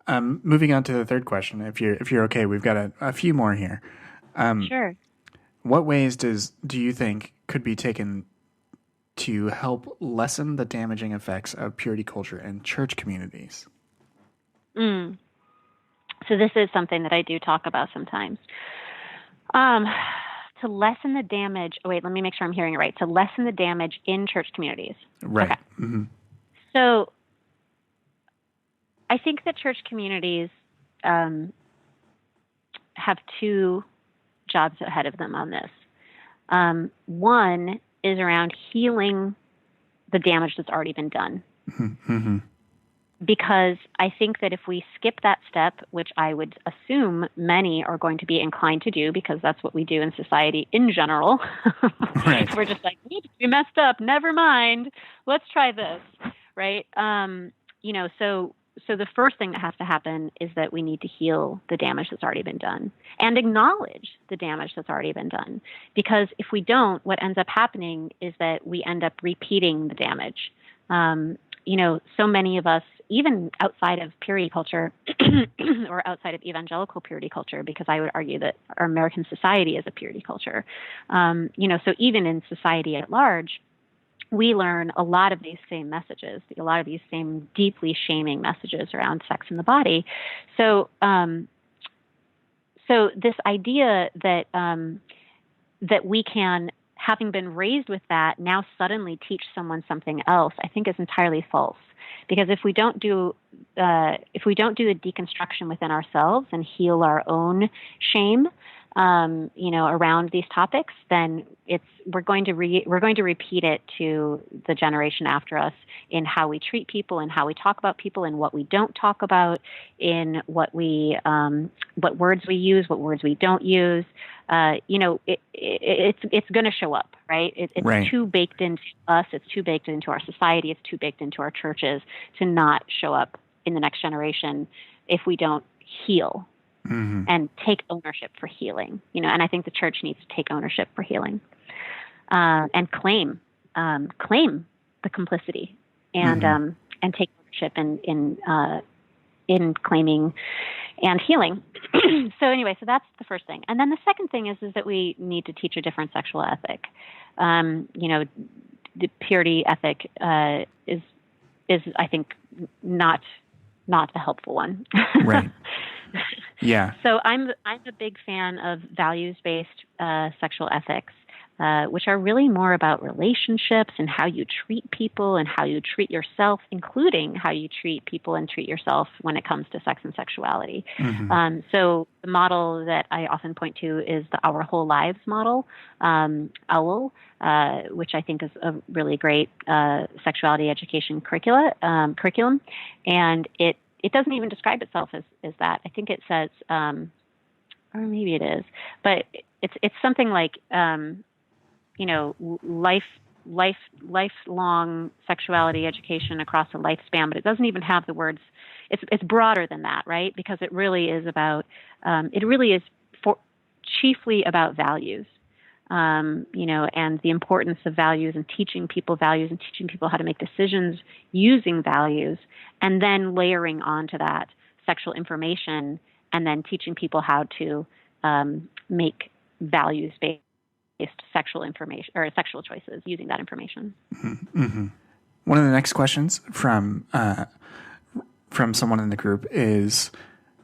Moving on to the third question, if you're okay, we've got a few more here. Sure. What ways do you think could be taken to help lessen the damaging effects of purity culture in church communities? So this is something that I do talk about sometimes. To lessen the damage. Oh, wait, let me make sure I'm hearing it right. To lessen the damage in church communities. Right. Okay. Mm-hmm. So I think that church communities have two jobs ahead of them on this. One is around healing the damage that's already been done. Mm-hmm. Because I think that if we skip that step, which I would assume many are going to be inclined to do because that's what we do in society in general, right. We're just like, oops, we messed up. Never mind. Let's try this, right? So the first thing that has to happen is that we need to heal the damage that's already been done and acknowledge the damage that's already been done. Because if we don't, what ends up happening is that we end up repeating the damage. So many of us, even outside of purity culture or outside of evangelical purity culture, because I would argue that our American society is a purity culture. So even in society at large, we learn a lot of these same messages, a lot of these same deeply shaming messages around sex and the body. So this idea that that we can, having been raised with that, now suddenly teach someone something else, I think is entirely false. Because if we don't do the deconstruction within ourselves and heal our own shame, around these topics, then we're going to repeat it to the generation after us in how we treat people and how we talk about people and what we don't talk about, in what words we use, what words we don't use. It's going to show up, right? It's right. too baked into us. It's too baked into our society. It's too baked into our churches to not show up in the next generation if we don't heal. Mm-hmm. And take ownership for healing, and I think the church needs to take ownership for healing, and claim the complicity, and mm-hmm. And take ownership in claiming and healing. So anyway, so that's the first thing, and then the second thing is that we need to teach a different sexual ethic. The purity ethic is I think not a helpful one. Right. Yeah. So I'm a big fan of values-based sexual ethics, which are really more about relationships and how you treat people and how you treat yourself, including how you treat people and treat yourself when it comes to sex and sexuality. Mm-hmm. So the model that I often point to is the Our Whole Lives model, OWL, which I think is a really great sexuality education curriculum, and it doesn't even describe itself as that. I think it says, or maybe it is, but it's something like, lifelong sexuality education across a lifespan, but it doesn't even have the words. It's broader than that, right? Because it really is about, chiefly about values. And the importance of values and teaching people values and teaching people how to make decisions using values, and then layering onto that sexual information, and then teaching people how to make values-based sexual information or sexual choices using that information. Mm-hmm. One of the next questions from someone in the group is,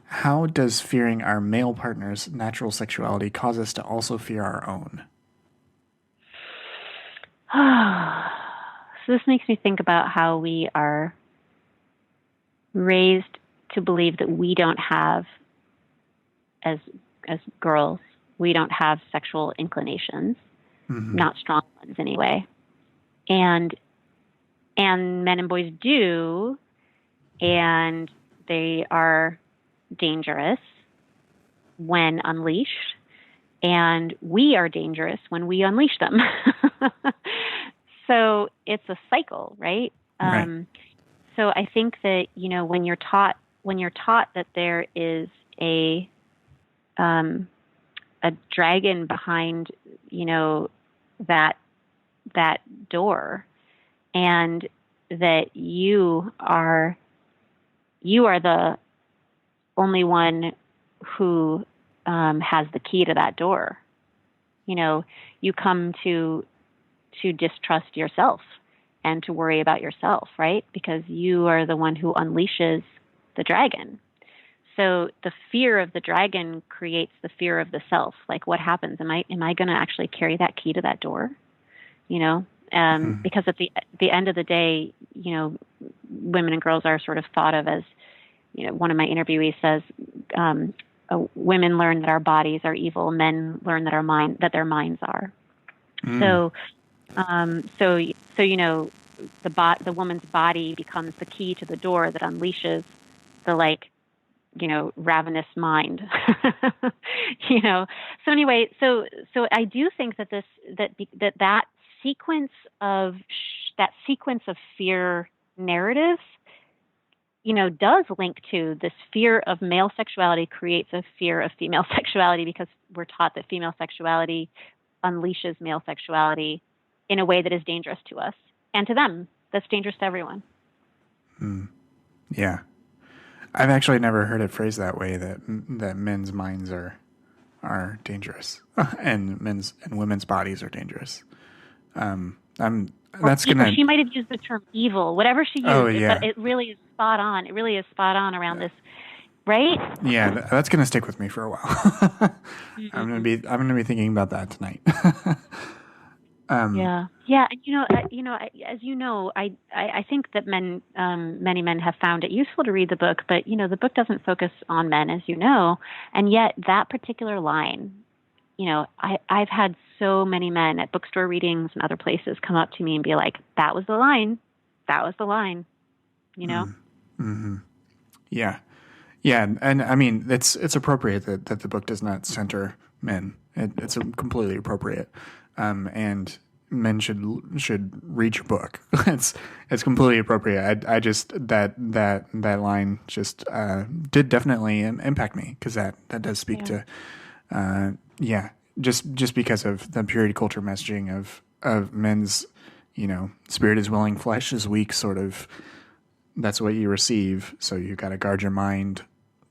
how does fearing our male partner's natural sexuality cause us to also fear our own? So this makes me think about how we are raised to believe that we don't have, as girls, we don't have sexual inclinations, not strong ones anyway, and men and boys do, and they are dangerous when unleashed, and we are dangerous when we unleash them. So it's a cycle, right? Right. So I think that, when you're taught that there is a dragon behind, that door, and that you are the only one who has the key to that door. You come to distrust yourself and to worry about yourself, right? Because you are the one who unleashes the dragon. So the fear of the dragon creates the fear of the self. Like, what happens? Am I going to actually carry that key to that door? Because at the end of the day, women and girls are sort of thought of as, one of my interviewees says, women learn that our bodies are evil, men learn that their minds are. So the woman's body becomes the key to the door that unleashes the ravenous mind. So anyway, so I do think that that sequence of fear narratives, does link to this fear of male sexuality creates a fear of female sexuality, because we're taught that female sexuality unleashes male sexuality in a way that is dangerous to us and to them. That's dangerous to everyone. Yeah. I've actually never heard it phrased that way, that men's minds are dangerous and women's bodies are dangerous. She might have used the term evil, whatever she used. Oh, yeah. But it really is spot on. It really is spot on around this, right? Yeah, that's going to stick with me for a while. I'm going to be thinking about that tonight. Yeah. As you know, I think that many men have found it useful to read the book, but the book doesn't focus on men, as you know, and yet that particular line, I've had so many men at bookstore readings and other places come up to me and be like, "That was the line. That was the line." Mm-hmm. Yeah. Yeah, and I mean, it's appropriate that the book does not center men. It's completely appropriate, and men should read your book. It's completely appropriate. I just that line just did definitely impact me, because that does speak to just because of the purity culture messaging of men's spirit is willing, flesh is weak, sort of. That's what you receive, so you got to guard your mind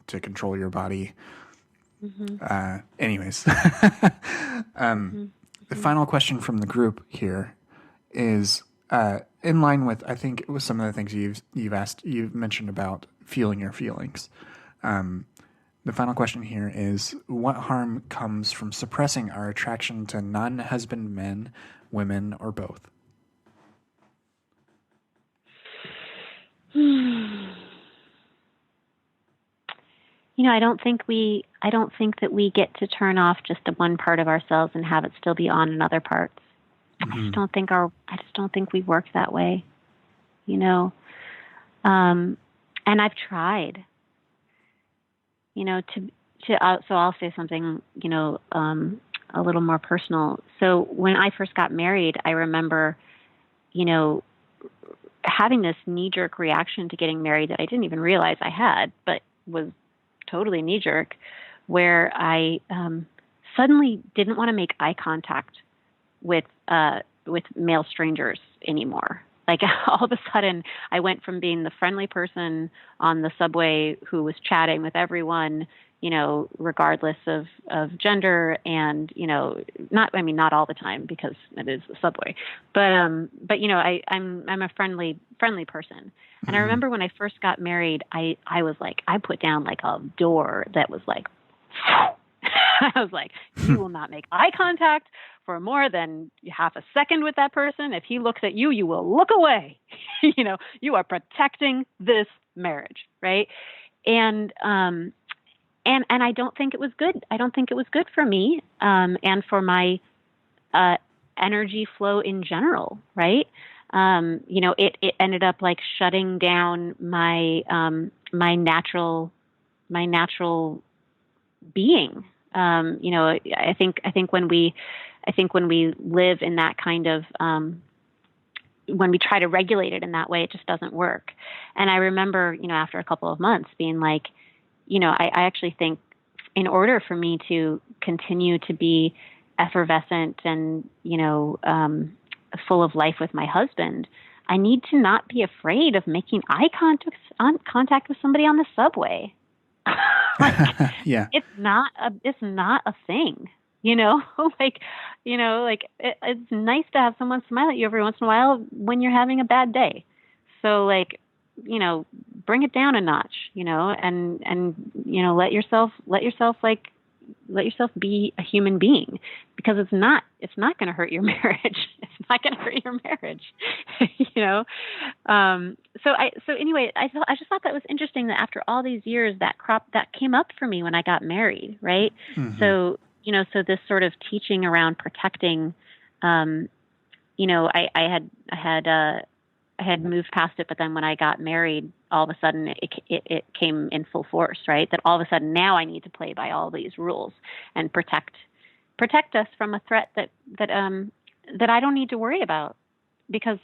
to control your body. Anyways, the final question from the group here is in line with, I think, it was some of the things you've mentioned about feeling your feelings. The final question here is, what harm comes from suppressing our attraction to non-husband men, women, or both? I don't think that we get to turn off just one part of ourselves and have it still be on in other parts. I just don't think we work that way. And I've tried. So I'll say something, a little more personal. So when I first got married, I remember, having this knee-jerk reaction to getting married that I didn't even realize I had, but was totally knee-jerk, where I suddenly didn't want to make eye contact with male strangers anymore. Like, all of a sudden, I went from being the friendly person on the subway who was chatting with everyone, regardless of gender, and not all the time, because it is the subway, but I'm a friendly person. And I remember when I first got married, I was like, I put down like a door that was like, I was like, you will not make eye contact for more than half a second with that person. If he looks at you, you will look away. You are protecting this marriage, right? And I don't think it was good. I don't think it was good for me, and for my energy flow in general, right? It ended up like shutting down my my natural being. I think when we live in that kind of when we try to regulate it in that way, it just doesn't work. And I remember, after a couple of months being like, I actually think in order for me to continue to be effervescent and, full of life with my husband, I need to not be afraid of making eye contact with somebody on the subway. Yeah. It's not a thing, it's nice to have someone smile at you every once in a while when you're having a bad day. So bring it down a notch, and let yourself be a human being, because it's not going to hurt your marriage. It's not going to hurt your marriage, So anyway, I just thought that was interesting that after all these years, that came up for me when I got married, right? Mm-hmm. So this sort of teaching around protecting, I had moved past it, but then when I got married, all of a sudden it came in full force, right? That all of a sudden now I need to play by all these rules and protect us from a threat that I don't need to worry about, because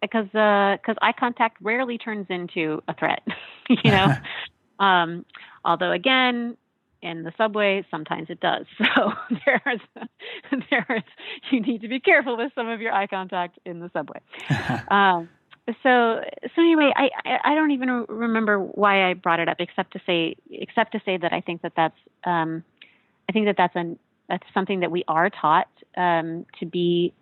eye contact rarely turns into a threat, although again, in the subway, sometimes it does. So you need to be careful with some of your eye contact in the subway. So anyway, I don't even remember why I brought it up, except to say that I think that's something that we are taught to be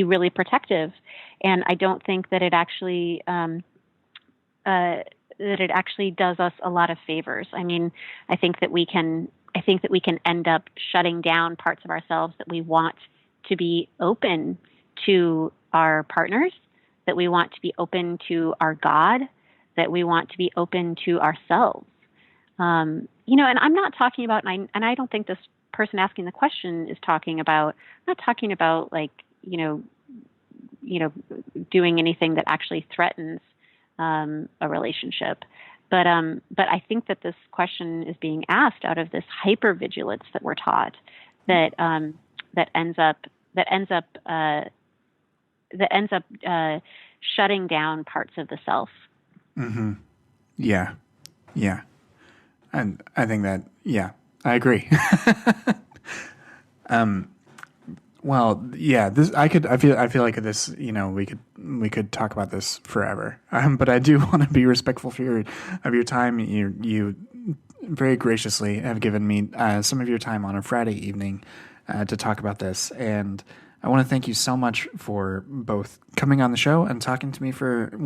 really protective, and I don't think that it actually does us a lot of favors. I mean, I think that we can end up shutting down parts of ourselves that we want to be open to our partners, that we want to be open to our God, that we want to be open to ourselves. And I'm not talking about, and I don't think this person asking the question is talking about, I'm not talking about doing anything that actually threatens a relationship. But I think that this question is being asked out of this hypervigilance that we're taught, that ends up shutting down parts of the self. Mm-hmm. Yeah. Yeah. And I think that, yeah, I agree. Well, yeah, I feel like this, we could talk about this forever. But I do want to be respectful of your time. You very graciously have given me some of your time on a Friday evening to talk about this, and I want to thank you so much for both coming on the show and talking to me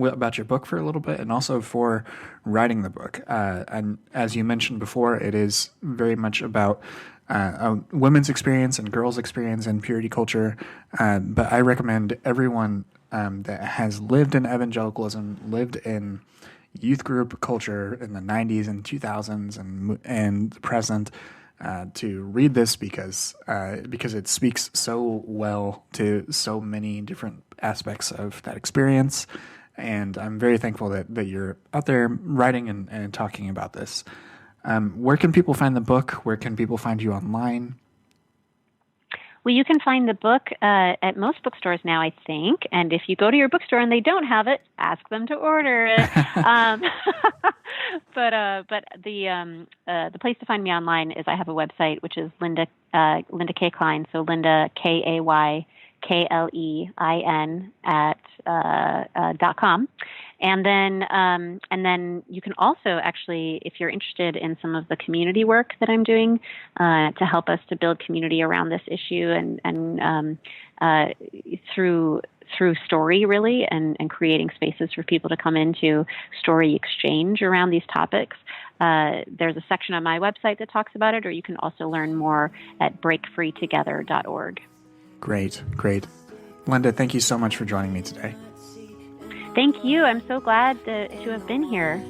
about your book for a little bit, and also for writing the book. And as you mentioned before, it is very much about a women's experience and girls' experience in purity culture. But I recommend everyone that has lived in evangelicalism, lived in youth group culture in the 90s and 2000s and the present, to read this, because it speaks so well to so many different aspects of that experience. And I'm very thankful that you're out there writing and talking about this. Where can people find the book? Where can people find you online? Well, you can find the book at most bookstores now, I think. And if you go to your bookstore and they don't have it, ask them to order it. But the place to find me online is, I have a website, which is Linda Kay Klein. So Linda KayKlein .com. And then you can also actually, if you're interested in some of the community work that I'm doing to help us to build community around this issue, and through story, really, and creating spaces for people to come into story exchange around these topics. There's a section on my website that talks about it, or you can also learn more at breakfreetogether.org. Great. Linda, thank you so much for joining me today. Thank you. I'm so glad to have been here.